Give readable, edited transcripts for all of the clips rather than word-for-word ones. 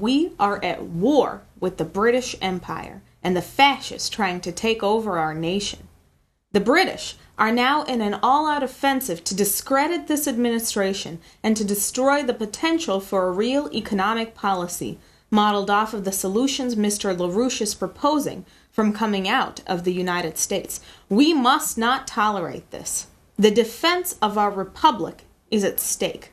we are at war with the British Empire and the fascists trying to take over our nation. The British are now in an all-out offensive to discredit this administration and to destroy the potential for a real economic policy modeled off of the solutions Mr. LaRouche is proposing from coming out of the United States. We must not tolerate this. The defense of our republic is at stake.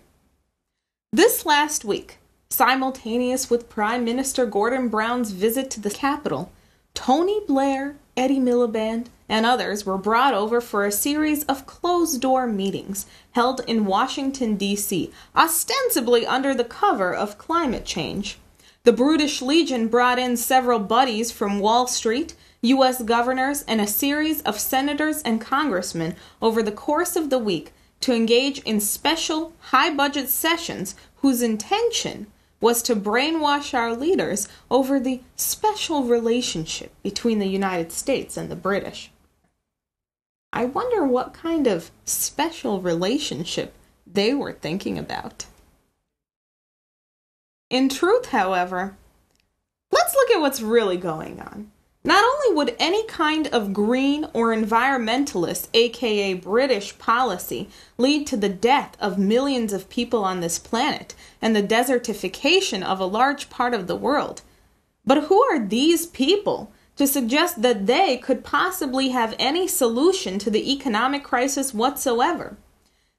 This last week, simultaneous with Prime Minister Gordon Brown's visit to the Capitol, Tony Blair, Eddie Miliband, and others were brought over for a series of closed-door meetings held in Washington, D.C., ostensibly under the cover of climate change. The British Legion brought in several buddies from Wall Street, U.S. governors, and a series of senators and congressmen over the course of the week to engage in special, high-budget sessions whose intention was to brainwash our leaders over the special relationship between the United States and the British. I wonder what kind of special relationship they were thinking about. In truth, however, let's look at what's really going on. Not only would any kind of green or environmentalist, aka British policy, lead to the death of millions of people on this planet and the desertification of a large part of the world, but who are these people to suggest that they could possibly have any solution to the economic crisis whatsoever?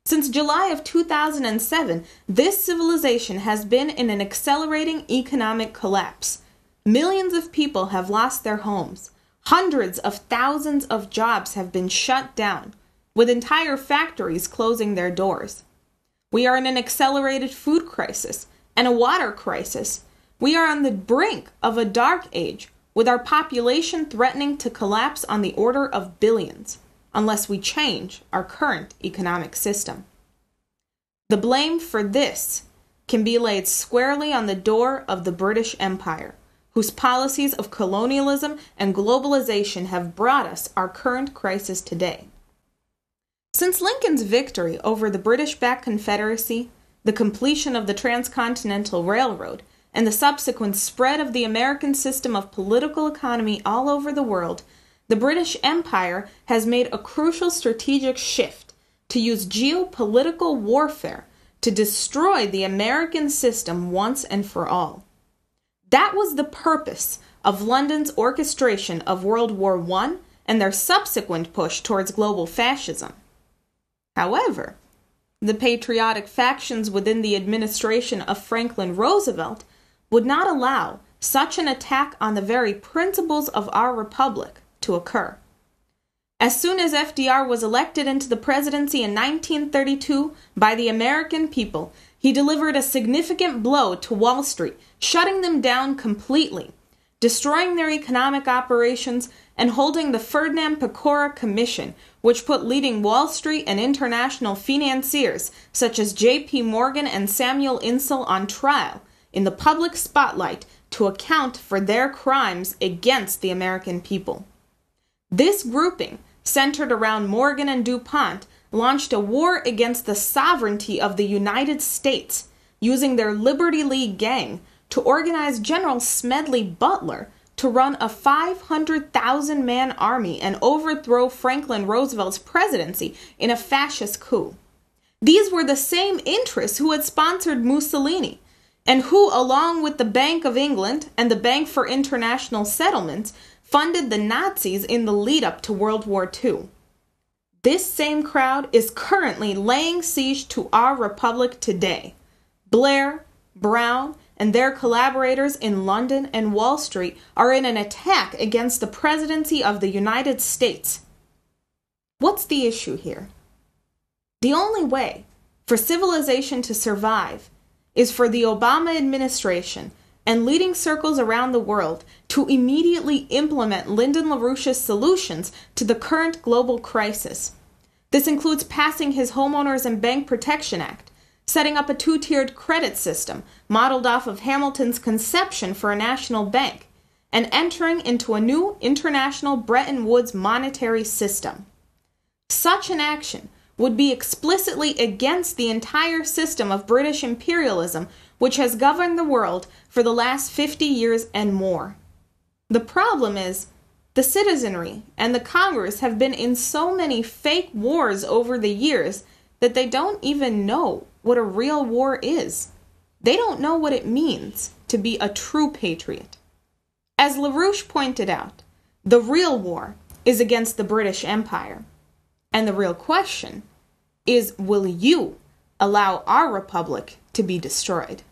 Since July of 2007, this civilization has been in an accelerating economic collapse. Millions of people have lost their homes. Hundreds of thousands of jobs have been shut down, with entire factories closing their doors. We are in an accelerated food crisis and a water crisis. We are on the brink of a dark age, with our population threatening to collapse on the order of billions, unless we change our current economic system. The blame for this can be laid squarely on the door of the British Empire, whose policies of colonialism and globalization have brought us our current crisis today. Since Lincoln's victory over the British-backed Confederacy, the completion of the Transcontinental Railroad, and the subsequent spread of the American system of political economy all over the world, the British Empire has made a crucial strategic shift to use geopolitical warfare to destroy the American system once and for all. That was the purpose of London's orchestration of World War I and their subsequent push towards global fascism. However, the patriotic factions within the administration of Franklin Roosevelt would not allow such an attack on the very principles of our republic to occur. As soon as FDR was elected into the presidency in 1932 by the American people, he delivered a significant blow to Wall Street, shutting them down completely, destroying their economic operations, and holding the Ferdinand Pecora Commission, which put leading Wall Street and international financiers such as J.P. Morgan and Samuel Insull on trial in the public spotlight to account for their crimes against the American people. This grouping, centered around Morgan and DuPont, launched a war against the sovereignty of the United States, using their Liberty League gang to organize General Smedley Butler to run a 500,000-man army and overthrow Franklin Roosevelt's presidency in a fascist coup. These were the same interests who had sponsored Mussolini, and who, along with the Bank of England and the Bank for International Settlements, funded the Nazis in the lead-up to World War II. This same crowd is currently laying siege to our republic today. Blair, Brown, and their collaborators in London and Wall Street are in an attack against the presidency of the United States. What's the issue here? The only way for civilization to survive is for the Obama administration and leading circles around the world to immediately implement Lyndon LaRouche's solutions to the current global crisis. This includes passing his Homeowners and Bank Protection Act, setting up a two-tiered credit system modeled off of Hamilton's conception for a national bank, and entering into a new international Bretton Woods monetary system. Such an action would be explicitly against the entire system of British imperialism, which has governed the world for the last 50 years and more. The problem is, the citizenry and the Congress have been in so many fake wars over the years that they don't even know what a real war is. They don't know what it means to be a true patriot. As LaRouche pointed out, the real war is against the British Empire. And the real question is, will you allow our republic to be destroyed?